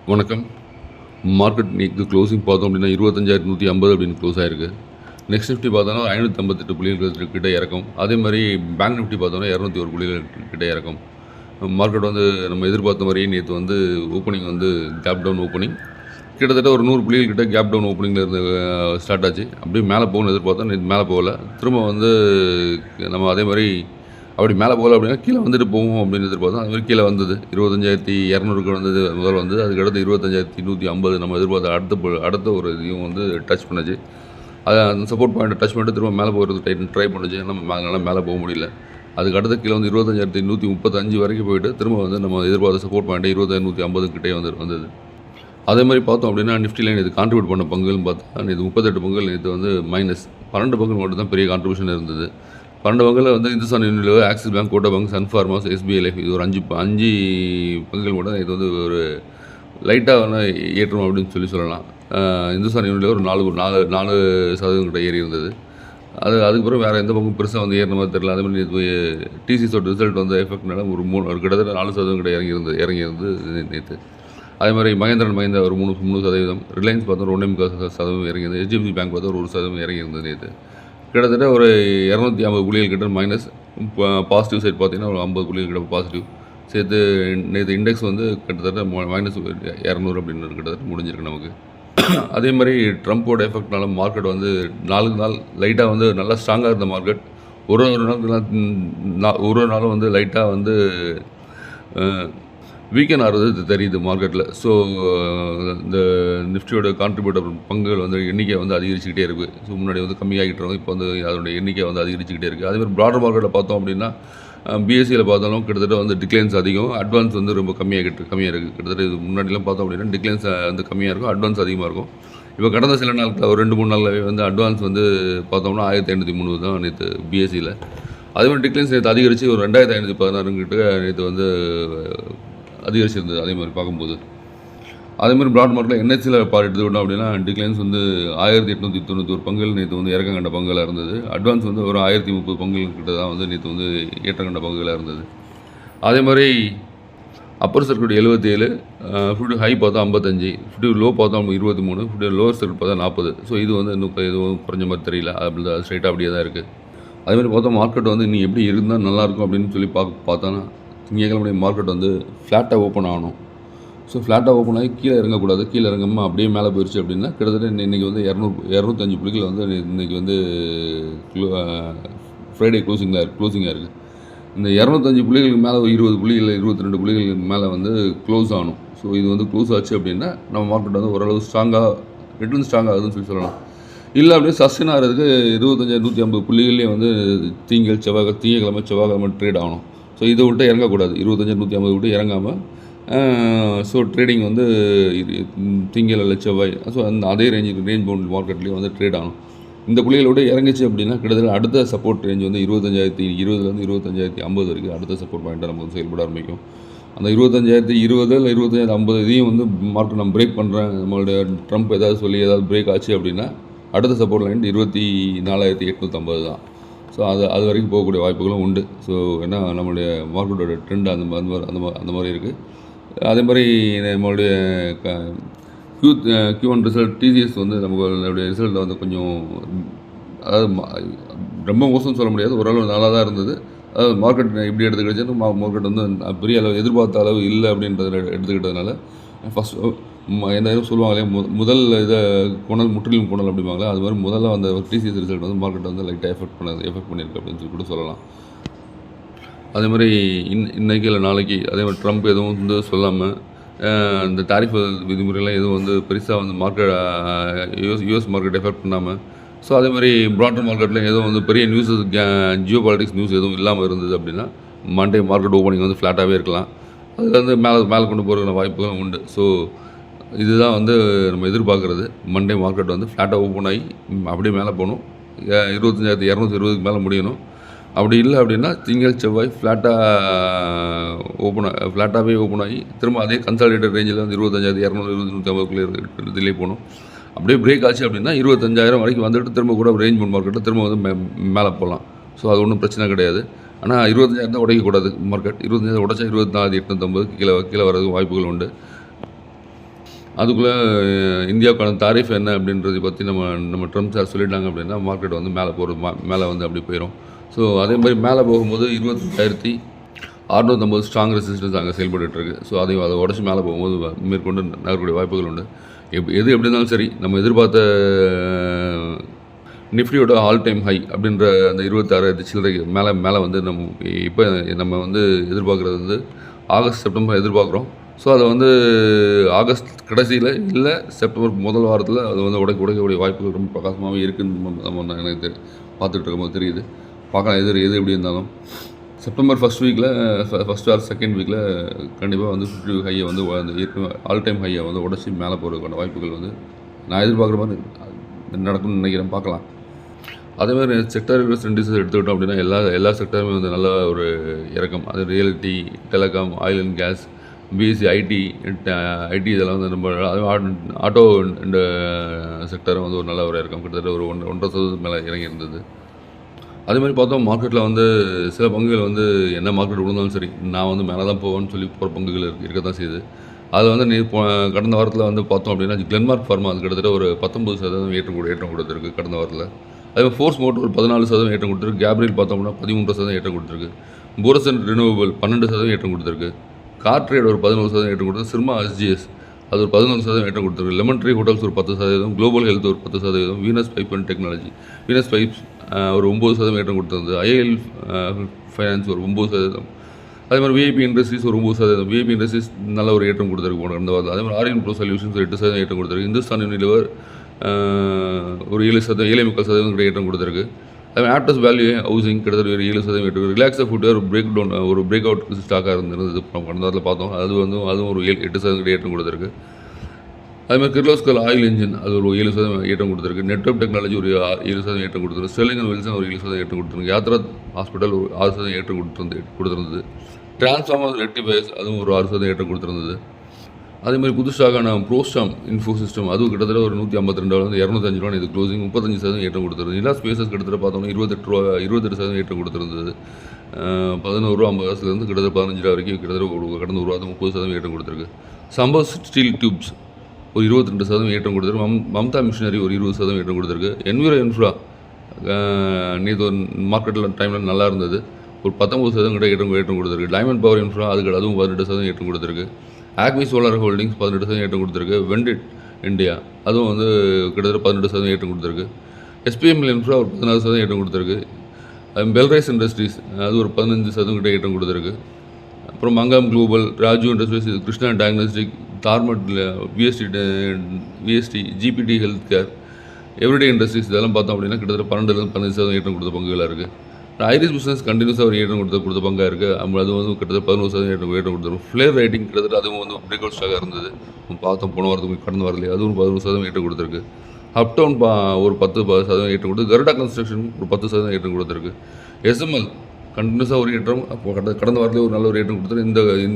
வணக்கம். மார்க்கெட் இன்னைக்கு க்ளோசிங் பார்த்தோம் அப்படின்னா 25,150 அப்படின்னு க்ளோஸ் ஆயிருக்கு. நெக்ஸ்ட் நிஃப்டி பார்த்தோம்னா 558 புள்ளிகள் கிட்ட இறக்கும். அதே மாதிரி பேங்க் நிஃப்டி பார்த்தோம்னா 201 புள்ளிகள் கிட்ட இறக்கும். மார்க்கெட் வந்து நம்ம எதிர்பார்த்த மாதிரியே நேற்று வந்து ஓப்பனிங் வந்து கேப் டவுன் ஓப்பனிங். கிட்டத்தட்ட ஒரு 100 புள்ளிகள் கிட்ட கேப் டவுன் ஓப்பனிங்கில் இருந்து ஸ்டார்ட் ஆச்சு. அப்படியே மேலே போகணும்னு எதிர்பார்த்தோம், நேற்று மேலே போகல. திரும்ப வந்து நம்ம அதே மாதிரி அப்படி மேலே போகல அப்படின்னா கீழே வந்துட்டு போகும் அப்படின்னு எதிர்பார்த்தோம். அது மாதிரி கீழே வந்தது. 25,200க்கு வந்தது முதல் வந்து, அதுக்கடுத்து 25,150 நம்ம எதிர்பார்த்த அடுத்த ஒரு இதையும் வந்து டச் பண்ணுச்சு. அதை அந்த சப்போர்ட் பாயிண்ட்டை டச் பண்ணிட்டு திரும்ப மேலே போகிறது ட்ரை பண்ணுச்சு. நம்மளால மேலே போக முடியல. அதுக்கு அடுத்த கீழே வந்து 25,135 வரைக்கும் போயிட்டு திரும்ப வந்து நம்ம எதிர்பார்த்த சப்போர்ட் பாயிண்ட்டு 25,150 கிட்டே வந்தது. அதே மாதிரி பார்த்தோம் அப்படின்னா நிஃப்டியில் நேற்று கான்ட்ரிபியூட் பண்ண பங்குகள்னு பார்த்தா நேற்று 38 பங்குகள் நேற்று வந்து மைனஸ் 12 பங்குகள் மட்டும் தான் பெரிய கான்ட்ரிபியூஷன் இருந்தது. 12 பங்குகளில் வந்து Hindustan Unilever, Axis Bank, Kotak Bank, Sun Pharmas, SBI Life இது ஒரு 5 பங்குகள் மட்டும் இது வந்து ஒரு லைட்டாக ஏற்றம் அப்படின்னு சொல்லலாம். இந்துஸ்தான் யூனிலிவர் ஒரு 4% கிட்ட ஏறி இருந்தது. அதுக்கப்புறம் வேறு எந்த பங்கும் பெருசாக வந்து ஏறின மாதிரி தெரியல. அதேமாதிரி டிசிஸோட ரிசல்ட் வந்து எஃபெக்ட்னால ஒரு கிட்டத்தட்ட 4% கிட்ட இறங்கியிருந்தது நேற்று. அதே மாதிரி மகேந்திரா ஒரு 3%, ரிலையன்ஸ் பார்த்தா ஒரு 1.25% இறங்கியிருந்தது. HDFC பேங்க் பார்த்தா ஒரு 1% இறங்கியிருந்தது நேற்று. கிட்டத்தட்ட ஒரு 250 புள்ளிகள் கிட்ட மைனஸ். பாசிட்டிவ் சைட் பார்த்தீங்கன்னா ஒரு 50 புள்ளிகள் கிட்ட பாசிட்டிவ் சேர்த்து நேற்று இண்டெக்ஸ் வந்து கிட்டத்தட்ட -200 அப்படின்னு கிட்டத்தட்ட முடிஞ்சிருக்கு நமக்கு. அதே மாதிரி ட்ரம்ப்போட எஃபெக்ட்னால மார்க்கெட் வந்து நாளுக்கு நாள் லைட்டாக வந்து நல்லா ஸ்ட்ராங்காக இருந்த மார்க்கெட் ஒரு நாளும் வந்து லைட்டாக வந்து வீக்கெண்ட் ஆகிறது தெரியுது மார்க்கெட்டில். ஸோ இந்த நிஃப்டியோட கான்ட்ரிபியூட்டர் பங்குகள் வந்து எண்ணிக்கை வந்து அதிகரிச்சுக்கிட்டே இருக்குது. ஸோ முன்னாடி வந்து கம்மியாகிட்டு இருந்தோம், இப்போ வந்து அதோடைய எண்ணிக்கை வந்து அதிகரிச்சுக்கிட்டே இருக்குது. அதேமாதிரி ப்ராடர் மார்க்கெட்டில் பார்த்தோம் அப்படின்னா பிஎஸ்சியில் பார்த்தாலும் கிட்டத்தட்ட வந்து டிக்ளைன்ஸ் அதிகம், அட்வான்ஸ் வந்து ரொம்ப கம்மியாக இருக்குது. கிட்டத்தட்ட இது முன்னாடிலாம் பார்த்தோம் அப்படின்னா டிக்ளைன்ஸ் வந்து கம்மியாக இருக்கும், அட்வான்ஸ் அதிகமாக இருக்கும். இப்போ கடந்த சில நாட்கள் ஒரு 2-3 நாளாகவே வந்து அட்வான்ஸ் வந்து பார்த்தோம்னா 1503 தான் நேற்று பிஎஸ்சியில். அதே மாதிரி டிக்ளைன்ஸ் நேற்று அதிகரித்து ஒரு 2516 கிட்ட நேற்று வந்து அதிகரிச்சிருந்தது. அதே மாதிரி பார்க்கும்போது அதேமாதிரி ப்ராட் மார்க்கெட்டில் என்எஸ்சியில் எடுத்துக்கிட்டோம் அப்படின்னா டிக்ளைன்ஸ் வந்து 1891 பங்குகள் நேற்று வந்து இறக்கம் கண்ட பங்குகளாக இருந்தது. அட்வான்ஸ் வந்து ஒரு 1030 பங்குகள் கிட்ட தான் வந்து நேற்று வந்து ஏற்றம் கண்ட பங்குகளாக இருந்தது. அதே மாதிரி அப்பர் சர்க்யூட் 77, ஃபிஃப்டி ஹை பார்த்தா 55, ஃபிஃப்டி லோ பார்த்தா 23, ஃபிஃப்டி லோவர் சர்க்யூட் பார்த்தா 40. ஸோ இது வந்து இன்னும் எதுவும் குறைஞ்ச மாதிரி தெரியல, அப்படி தான் ஸ்ட்ரைட்டாக அப்படியே தான் இருக்குது. அதேமாதிரி பார்த்தா மார்க்கெட் வந்து இன்னும் எப்படி இருந்தால் நல்லாயிருக்கும் அப்படின்னு சொல்லி பார்த்தோன்னா திங்கக்கிழமை மார்க்கெட் வந்து ஃப்ளாட்டாக ஓப்பன் ஆகணும். ஸோ ஃப்ளாட்டாக ஓப்பன் ஆகி கீழே இறங்கக்கூடாது. கீழே இறங்காமல் அப்படியே மேலே போயிடுச்சு அப்படின்னா கிட்டத்தட்ட இன்றைக்கி வந்து 205 புள்ளிகள் வந்து இன்றைக்கி வந்து ஃப்ரைடே க்ளோசிங்காக இருக்குது. இந்த 205 புள்ளிகளுக்கு மேலே 20 புள்ளிகள் 22 புள்ளிகளுக்கு மேலே வந்து க்ளோஸ் ஆகணும். ஸோ இது வந்து க்ளோஸ் ஆச்சு அப்படின்னா நம்ம மார்க்கெட் வந்து ஓரளவு ரிட்டர்ன் ஸ்ட்ராங் ஆகுதுன்னு சொல்லலாம். இல்லை அப்படியே சஸ்டெயின் ஆகிறதுக்கு 25,150 புள்ளிகள்லேயே வந்து திங்கக்கிழமை செவ்வாய்க்கிழமை ட்ரேட் ஆகணும். ஸோ இதை விட்டு இறங்கக்கூடாது. 25,150 விட்டு இறங்காமல் ஸோ ட்ரேடிங் வந்து திங்கள் அல்ல செவ்வாய், ஸோ அதே ரேஞ்ச் பவுண்ட் மார்க்கெட்லேயும் வந்து ட்ரேட் ஆகணும். இந்த புள்ளிகளை விட இறங்கிச்சு அப்படின்னா கிட்டத்தட்ட அடுத்த சப்போர்ட் ரேஞ்ச் வந்து 25,020 25,050 வரைக்கும் அடுத்த சப்போர்ட் பாயிண்ட்டாக நமக்கு செயல்பட ஆரம்பிக்கும். அந்த 25,020 இல்லை 25,050 இதையும் வந்து மார்க்கெட் நம்ம பிரேக் பண்ணுறேன், நம்மளுடைய ட்ரம்ப் ஏதாவது சொல்லி ஏதாவது பிரேக் ஆச்சு அப்படின்னா அடுத்த சப்போர்ட் லைன் 24,850 தான். ஸோ அது வரைக்கும் போகக்கூடிய வாய்ப்புகளும் உண்டு. ஸோ ஏன்னா நம்மளுடைய மார்க்கெட்டோட ட்ரெண்ட் அந்த மாதிரி இருக்குது. அதே மாதிரி நம்மளுடைய Q1 ரிசல்ட் டிசிஎஸ் வந்து நம்மளுடைய ரிசல்ட்டில் வந்து கொஞ்சம் அதாவது ரொம்ப மோசம்னு சொல்ல முடியாது, ஓரளவு நல்லா தான் இருந்தது. அதாவது மார்க்கெட் எப்படி எடுத்துக்கிடுச்சுன்னா மார்க்கெட் வந்து பெரிய அளவு எதிர்பார்த்த அளவு இல்லை அப்படின்றத எடுத்துக்கிட்டதுனால ஃபஸ்ட் என்ன சொல்லுவாங்களே முதல் இதை முற்றிலும் கொணல் அப்படிம்பாங்களே, அது மாதிரி முதல்ல அந்த டிசிஎஸ் ரிசல்ட் வந்து மார்க்கெட் வந்து லைட்டாக எஃபெக்ட் பண்ணியிருக்கு அப்படின்னு சொல்லி கூட சொல்லலாம். அதே மாதிரி இன்றைக்கி இல்லை நாளைக்கு அதே மாதிரி ட்ரம்ப் எதுவும் வந்து சொல்லாமல் இந்த டாரிஃப் விதிமுறைலாம் எதுவும் வந்து பெருசாக வந்து யூஎஸ் மார்க்கெட் எஃபெக்ட் பண்ணாமல், ஸோ அதே மாதிரி ப்ராடர் மார்க்கெட்டில் எதுவும் வந்து பெரிய நியூஸஸ் ஜியோ பாலிட்டிக்ஸ் நியூஸ் எதுவும் இல்லாமல் இருந்தது அப்படின்னா மண்டே மார்க்கெட் ஓப்பனிங் வந்து ஃப்ளாட்டாகவே இருக்கலாம். அதில் வந்து மேலே கொண்டு போகிற வாய்ப்புகளும் உண்டு. ஸோ இதுதான் வந்து நம்ம எதிர்பார்க்குறது. மண்டே மார்க்கெட் வந்து ஃப்ளாட்டாக ஓப்பன் ஆகி அப்படியே மேலே போகணும், 25,220க்கு மேலே முடியணும். அப்படி இல்லை அப்படின்னா திங்கள் செவ்வாய் ஃப்ளாட்டாகவே ஓப்பன் ஆகி திரும்ப அதே கன்சாலிடேட்டட் ரேஞ்சில் வந்து 25,200 இதிலே போகணும். அப்படியே பிரேக் ஆச்சு அப்படின்னா 25,000 வரைக்கும் வந்துட்டு திரும்ப கூட ரேஞ்ச் பவுண்ட் மார்க்கெட்டில் திரும்ப வந்து மேலே போகலாம். ஸோ அது ஒன்றும் பிரச்சனை கிடையாது. ஆனால் 25,000 தான் உடைக்கக்கூடாது மார்க்கெட். 25,000 உடைச்சா 24,850 கீழே வரதுக்கு வாய்ப்புகள் உண்டு. அதுக்குள்ளே இந்தியாவுக்கான தாரிஃப் என்ன அப்படின்றத பற்றி நம்ம ட்ரம்ப் சார் சொல்லிட்டாங்க அப்படின்னா மார்க்கெட் வந்து மேலே போகிறது மேலே வந்து அப்படி போயிடும். ஸோ அதே மாதிரி மேலே போகும்போது 25,650 ஸ்ட்ராங் ரெசிஸ்டன்ஸ் அங்கே செயல்பட்டுருக்கு. ஸோ அதை உடச்சி மேலே போகும்போது மேற்கொண்டு நகரக்கூடிய வாய்ப்புகள் உண்டு. எது எப்படி இருந்தாலும் சரி, நம்ம எதிர்பார்த்த நிஃப்டியோட ஆல் டைம் ஹை அப்படின்ற அந்த 26,000 சில்லறைக்கு மேலே வந்து நம்ம வந்து எதிர்பார்க்குறது வந்து ஆகஸ்ட் செப்டம்பர் எதிர்பார்க்குறோம். ஸோ அதை வந்து ஆகஸ்ட் கடைசியில் இல்லை செப்டம்பர் முதல் வாரத்தில் அது வந்து உடைக்கக்கூடிய வாய்ப்புகள் ரொம்ப பிரகாசமாகவே இருக்குன்னு நம்ம எனக்கு பார்த்துட்டு இருக்கும்போது தெரியுது. பார்க்கலாம் எது எப்படி இருந்தாலும். செப்டம்பர் ஃபஸ்ட் ஆர் செகண்ட் வீக்கில் கண்டிப்பாக வந்து 50 ஹையை வந்து ஆல் டைம் ஹையை வந்து உடச்சி மேலே போகிறதுக்கான வாய்ப்புகள் வந்து நான் எதிர்பார்க்குற மாதிரி நடக்கும்னு நினைக்கிறேன். பார்க்கலாம். அதேமாதிரி செக்டார் இண்டஸ்ட்ரீஸ் எடுத்துக்கிட்டோம் அப்படின்னா எல்லா செக்டருமே வந்து நல்ல ஒரு இறக்கம். அது realty, telecom, oil and gas, PSC, IT இதெல்லாம் வந்து நம்ம ஆட்டோ இந்த செக்டரும் வந்து ஒரு நல்ல ஒரு இறக்கம். கிட்டத்தட்ட ஒரு 1.5% மேலே இறங்கி இருந்தது. அதே மாதிரி பார்த்தோம் மார்க்கெட்டில் வந்து சில பங்குகள் வந்து என்ன மார்க்கெட் விழுந்தாலும் சரி, நான் வந்து மேலே தான் போவேன்னு சொல்லி போகிற பங்குகள் இருக்க தான் செய்யுது. அதில் வந்து கடந்த வாரத்தில் வந்து பார்த்தோம் அப்படின்னா கிளென்மார்க் ஃபார்மா அது கிட்டத்தட்ட ஒரு 19% ஏற்றம் கொடுத்துருக்கு கடந்த வாரத்தில். அதே மாதிரி ஃபோர்ஸ் மோட்டர் ஒரு 14% ஏற்றம் கொடுத்துருக்கு. கேப்ரியல் பார்த்தோம்னா 13% ஏற்றம் கொடுத்துருக்கு. போரசன் ரினியூவபிள் 12% ஏற்றம் கொடுத்துருக்கு. கார்ட்ரேட் ஒரு 11% ஏற்றம் கொடுத்துருக்கு. சிர்மா எஸ்ஜிஎஸ் அது ஒரு 11% ஏற்றம் கொடுத்துருக்கு. லெமன் ட்ரீ ஹோட்டல்ஸ் ஒரு 10%, குளோபல் ஹெல்த் ஒரு 10%, Venus pipe and technology Venus pipes ஒரு 9% ஏற்றம் கொடுத்துருந்தது. ஐஎல் ஃபைனான்ஸ் ஒரு 9%. அதே மாதிரி விஐபி இண்டஸ்ட்ரீஸ் ஒரு 9%. விஐபி இண்டஸ்ட்ரீஸ் நல்ல ஒரு ஏற்றம் கொடுத்துருக்கு கடந்த வாரத்தில். அதே மாதிரி ஆரியன் ப்ரோ சொல்யூஷன்ஸ் ஒரு 8% ஏற்றம் கொடுத்துருக்கு. இந்துஸ்தான் யூனிலிவர் ஒரு 7%, 7.25% ஏற்றம் கொடுத்துருக்கு. அதே மாதிரி ஆப்டஸ் வேல்யூ ஹவுசிங் கிட்டத்தட்ட ஒரு 7% ஏற்றம். ரிலாக்ஸா ஃபுட்வேர் ஒரு பிரேக் அவுட் ஸ்டாக்காக இருந்தது கடந்த வாரத்தில் பார்த்தோம். அதுவும் ஒரு 8% ஏற்றம் கொடுத்துருக்கு. அதுமாதிரி கிர்லோஸ்கர் ஆயில் இன்ஜின் அது ஒரு 7% ஏற்றம் கொடுத்துருக்கு. நெட்வொர்க் டெக்னாலஜி ஒரு 7% ஏற்றம் கொடுத்துருக்கு. ஸ்டெர்லிங் அண்ட் வில்சன் ஒரு 7% ஏற்றம் கொடுத்துருக்கு. யாத்ரா ஹாஸ்பிட்டல் ஒரு 6% ஏற்றம் கொடுத்துருந்தது. டிரான்ஸ்ஃபார்மர் ரெக்டிஃபயர்ஸ் அதுவும் ஒரு 6% ஏற்றம் கொடுத்துருந்தது. அதேமாதிரி புது ஸ்டாக்கான ப்ரோஸ்டாம் இன்ஃபோ சிஸ்டம் அதுவும் கிட்டத்தட்ட ஒரு $152 $205 இது க்ளோசிங் 35% ஏற்றம் கொடுத்துருது. நிலா ஸ்பேசஸ் கிட்டத்தட்ட பார்த்தோம்னா $28 ஏற்றம் கொடுத்துருந்தது. $11.50 கிட்டத்தட்ட $15 வரைக்கும் கிட்டத்தட்ட கடந்த ஒரு வாரம் 30% ஏற்றம் கொடுத்துருக்கு. சம்பவ் ஸ்டீல் டியூப்ஸ் ஒரு 22% ஏற்றம் கொடுத்துருக்கு. மம்தா மிஷினரி ஒரு 20% ஏற்றம் கொடுத்துருக்கு. என்விரோ இன்ஃப்ரா நேற்று ஒரு மார்க்கெட்டில் டைமில் நல்லா இருந்தது. ஒரு 19% கிட்ட ஏற்றம் கொடுத்துருக்கு. டைமண்ட் பவர் இன்ஃப்ரா அதுவும் 18% ஏற்றம் கொடுத்துருக்கு. ஆக்மி சோலார் ஹோல்டிங்ஸ் 18% ஏற்றம் கொடுத்துருக்கு. வெண்டிட் இந்தியா அதுவும் வந்து கிட்டத்தட்ட 18% ஏற்றம் கொடுத்துருக்கு. எஸ்பிஎம்எல் இன்ஃப்ரா ஒரு 14% ஏற்றம் கொடுத்துருக்கு. பெல்ரைஸ் இண்டஸ்ட்ரீஸ் அது ஒரு 15% கிட்ட ஏற்றம் கொடுத்துருக்கு. அப்புறம் மங்காம் Global, Raju Industries, Krishna Diagnostic, தார்மட், VST, GPT Health Care, Eveready Industries இதெல்லாம் பார்த்தோம் அப்படின்னா கிட்டத்தட்ட 12-15% ஏற்றம் கொடுத்த பங்குகளாக இருக்குது. ஐரிஸ் பிஸ்னஸ் கண்டினியூஸாக ஒரு ஏற்றம் கொடுத்த பங்காக இருக்குது. அது வந்து கிட்டத்தட்ட 11% ஏற்றம் கொடுத்துரும். ஃப்ளேர் ரைட்டிங் கிட்டத்தட்ட அதுவும் வந்து பிரேக் அவுட் ஸ்டாக்காக இருந்தது. பார்த்தோம் போன வாரத்துக்கு கடந்த வாரத்துலேயே அதுவும் 11% ஏற்றம் கொடுத்துருக்கு. அப்டவுன் ஒரு 10% ஏற்றம் கொடுத்து. கருடா கன்ஸ்ட்ரக்ஷன் ஒரு 10% ஏற்றம் கொடுத்துருக்கு. எஸ்எம்எல் கண்டினியூஸாக ஒரு ஏற்றம் கடந்த வாரத்தில் ஒரு நல்ல ஒரு ஏற்றம் கொடுத்துருக்கு.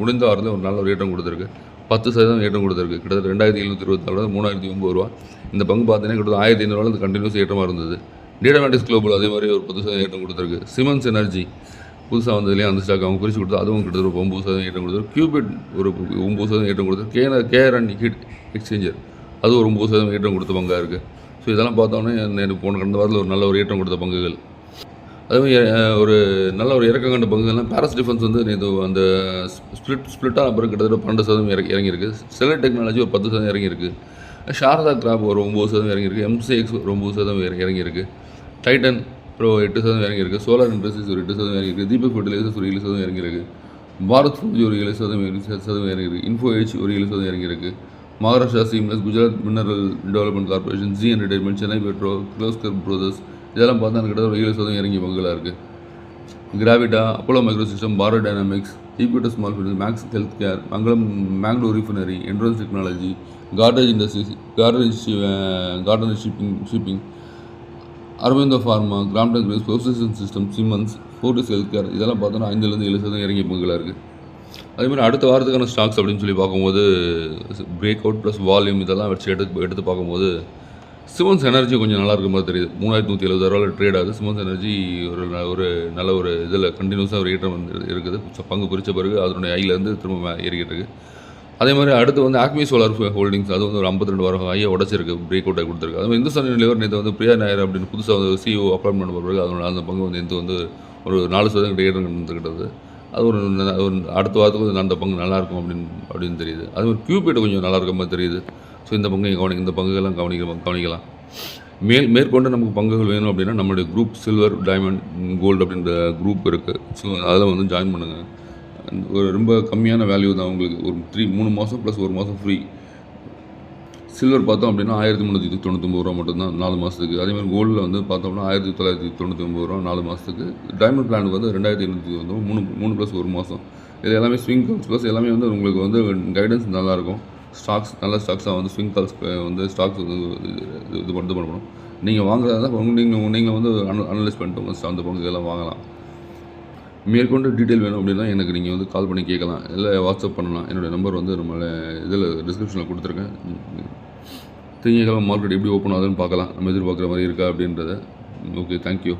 முடிந்த வாரத்தில் ஒரு நல்ல ஒரு ஏற்றம் கொடுத்துருக்கு. 10% ஏற்றம் கொடுத்துருக்கு. கிட்டத்தட்ட $2,724 $3,009 இந்த பங்கு பார்த்தீங்கன்னா கிட்டத்தட்ட $1,500 கண்டினியூஸ் ஏற்றமாக இருந்தது. டேட்டாமேட்டிக்ஸ் குளோபல் அதே மாதிரி ஒரு 10% ஏற்றம் கொடுத்துருக்கு. சிமெண்ட்ஸ் எனர்ஜி புதுசாக வந்ததுலேயே அந்த ஸ்டாக் அவங்க பிரித்து கொடுத்து அதுவும் கிட்டத்தட்ட ஒரு 9% ஏற்றம் கொடுத்துருக்கு. கியூபிட் ஒரு 9% ஏற்றம் கொடுத்துருக்கு. கேஆர் அண்ட் ஹிட் எக்ஸ்சேஞ்சர் அது ஒரு 9% ஏற்றம் கொடுத்த பங்காக இருக்குது. ஸோ இதெல்லாம் பார்த்தோன்னே போன கடந்த வாரத்தில் ஒரு நல்ல ஒரு ஏற்றம் கொடுத்த பங்குகள். அதுமாதிரி ஒரு நல்ல ஒரு இறக்கம் கண்ட பங்குகள்லாம் பாரஸ் டிஃபென்ஸ் வந்து இது அந்த ஸ்பிளிட்டான பிறகு கிட்டத்தட்ட 12% இறங்கியிருக்கு. செலர் டெக்னாலஜி ஒரு 10% இறங்கியிருக்கு. ஷாரதா கிராப் ஒரு 9% இறங்கியிருக்கு. எம்சிஎக்ஸ் ஒரு 9% இறங்கியிருக்கு. டைட்டன் ப்ரோ 8% இறங்கியிருக்கு. சோலார் இண்டஸ்ட்ரீஸ் ஒரு 8% இறங்கியிருக்கு. தீபக் ஃபெர்டிலைசர்ஸ் ஒரு 7% இறங்கியிருக்கு. பாரத் ஃபோர்ஜி ஒரு 7% இறங்கியிருக்கு. இன்ஃபோ ஏஜ் ஒரு 7% இறங்கியிருக்கு. Maharashtra Seamless, Gujarat Mineral Development Corporation, Zee Entertainment, Chennai Petro, Kirloskar Brothers இதெல்லாம் பார்த்தா கிட்டத்தட்ட ஒரு 7% இறங்கிய பங்குகளாக இருக்குது. Gravita, Apollo Micro System, Bharat Dynamics, Equitas Small Finance, Max Health Care, Mangalore Refinery, Entrance Technology, Cartage Industries, Garden Shipping, Aurobindo Pharma, Crompton Greaves, Processing System, Siemens, Fortis Health Care இதெல்லாம் பார்த்தோன்னா 5-7% இறங்கிய பங்குகளாக இருக்குது. அதேமாதிரி அடுத்த வாரத்துக்கான ஸ்டாக்ஸ் அப்படின்னு சொல்லி பார்க்கும்போது பிரேக் அவுட் ப்ளஸ் வால்யூம் இதெல்லாம் வச்சு எடுத்து பார்க்கும்போது சிமன்ஸ் எனர்ஜி கொஞ்சம் நல்லா இருக்க மாதிரி தெரியுது. $3,170 ட்ரேட் ஆகுது. சிமன்ஸ் எனர்ஜி ஒரு நல்ல ஒரு இதில் கண்டினியூஸாக ஒரு ஏற்றம் வந்து இருக்குது. பங்கு பிரித்த பிறகு அதனுடைய ஐலேருந்து திரும்ப ஏறிக்கிட்டு இருக்குது. அதே மாதிரி அடுத்து வந்து ஆக்மி சோலார் ஹோல்டிங்ஸ் அது வந்து ஒரு 52 வாரம் ஹையை உடச்சிருக்கு, பிரேக் அவுட் ஆகி கொடுத்துருக்கு. அது மாதிரி இந்துஸ்தான் யூனிலிவர் நேற்று வந்து பிரியா நாயர் அப்படின்னு புதுசாக வந்து CEO அப்பாயின்மெண்ட் பண்ண பிறகு அதோட அந்த பங்கு வந்து நேற்று வந்து ஒரு 4% கிட்ட ஏற்றம் இருந்துக்கிட்டது. அது ஒரு அடுத்த வாரத்துக்கு வந்து அந்த பங்கு நல்லாயிருக்கும் அப்படின்னு தெரியுது. அது மாதிரி கியூபிட் கொஞ்சம் நல்லா இருக்க மாதிரி தெரியுது. ஸோ இந்த பங்குகள்லாம் கவனிக்கலாம். மேற்கொண்டு நமக்கு பங்குகள் வேணும் அப்படின்னா நம்மளுடைய குரூப் சில்வர், டைமண்ட், கோல்டு அப்படின்ற குரூப் இருக்குது. ஸோ அதில் வந்து ஜாயின் பண்ணுங்கள். ஒரு ரொம்ப கம்மியான வேல்யூ தான் உங்களுக்கு. ஒரு 3 மாதம் ப்ளஸ் 1 மாதம் ஃப்ரீ. சில்வர் பார்த்தோம் அப்படின்னா 1399 ரூபா மட்டும்தான் 4 மாதத்துக்கு. அதேமாதிரி கோல்டில் வந்து பார்த்தோம்னா 1999 ரூபா 4 மாதத்துக்கு. டைமண்ட் பிளானுக்கு வந்து 2290 3 ப்ளஸ் 1 மாதம். இது எல்லாமே ஸ்விங் கால்ஸ் ப்ளஸ் எல்லாமே வந்து உங்களுக்கு வந்து கைடன்ஸ் நல்லாயிருக்கும். நல்ல ஸ்டாக்ஸாக வந்து ஸ்விங் கால்ஸ் வந்து ஸ்டாக்ஸ் வந்து இது பண்ணணும். நீங்கள் வாங்குறதா தான் நீங்கள் வந்து அனலைஸ் பண்ணிட்டு அந்த பங்குகள்லாம் வாங்கலாம். மேற்கொண்டு டீட்டெயில் வேணும் அப்படின்னா எனக்கு நீங்கள் வந்து கால் பண்ணி கேட்கலாம், இல்லை வாட்ஸ்அப் பண்ணலாம். என்னுடைய நம்பர் வந்து நம்மள இதில் டிஸ்கிரிப்ஷனில் கொடுத்துருக்கேன். திங்கட்கிழமை மார்க்கெட் எப்படி ஓப்பன் ஆகுதுன்னு பார்க்கலாம். நம்ம எதிர்பார்க்குற மாதிரி இருக்கா அப்படின்றத. Okay, thank you.